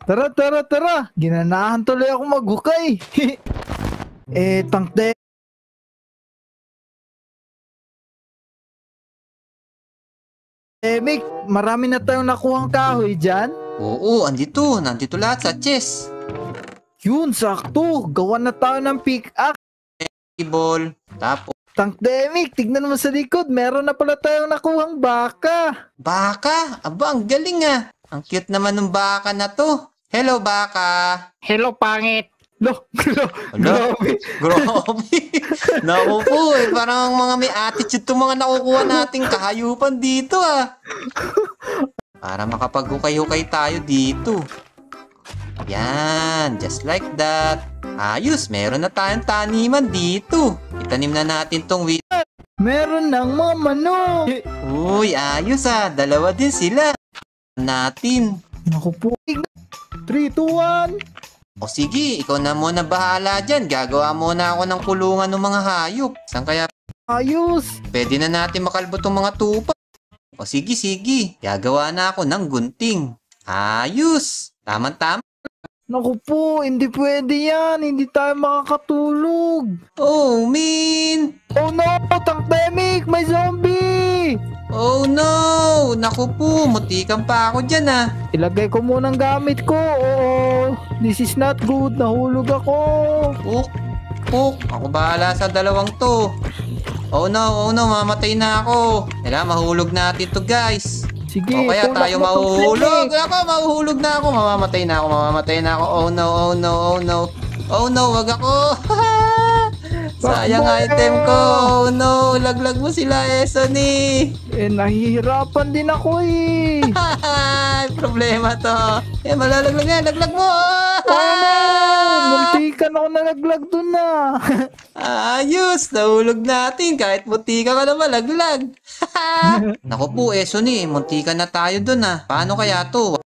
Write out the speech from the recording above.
Tara, tara, tara. Ginanahan tuloy ako maghukay. Tangte. Mick, marami na tayong nakuhang kahoy dyan. Oo, nandito lahat sa chest. Yun, sakto. Gawa na tayo ng pickaxe. Ball, tapos Tankdemic, tignan mo sa likod. Meron na pala tayong nakuhang baka. baka. Aba, ang galing ah. Ang cute naman ng baka na to. Hello, baka. Hello, pangit. Lo, Ala? grabe. Grabe. Naku po eh. Parang mga may attitude itong mga nakukuha nating kahayupan dito ah. Para makapag-hukay-hukay tayo dito. Yan, just like that. Ayos, meron na tayong taniman dito. Itanim na natin tong wheat. Meron ng mga manok. Uy, ayos ah. Dalawa din sila. Natin. Naku po. 3, 2, 1. O sige, ikaw na muna bahala dyan. Gagawa muna ako ng kulungan ng mga hayop. Saan kaya Ayos. pwede na natin makalbo tong mga tupa? O sige, sige. Gagawa na ako ng gunting. Ayos. Tama-tama. Naku po, hindi pwede yan. Hindi tayo makakatulog. Oh, man. Oh no, Tankdemic, may zombie. Oh no. Naku po, mutikan pa ako dyan ah. Ilagay ko muna ang gamit ko. Oo, this is not good. Nahulog ako. Puk, puk. Ako bahala sa dalawang to. Oh no, mamatay na ako. Kailangan mahulog natin to guys. Sige, O kaya tulak tayo mo, mahuhulog. Tankdemic. Ako, mahuhulog na ako. Mamamatay na ako. Oh no, oh no, oh no. Oh no, wag ako. Sayang Bakbo! item ko. Oh no, laglag mo sila, Esony. Nahihirapan din ako eh. Problema to. Malalaglag yan. Laglag mo. Ano? Muntikan ako nalaglag dun na. Ayos, nahulog natin kahit muntika ka na malaglag. Naku po, Esony, muntika na tayo dun ah. Paano kaya to?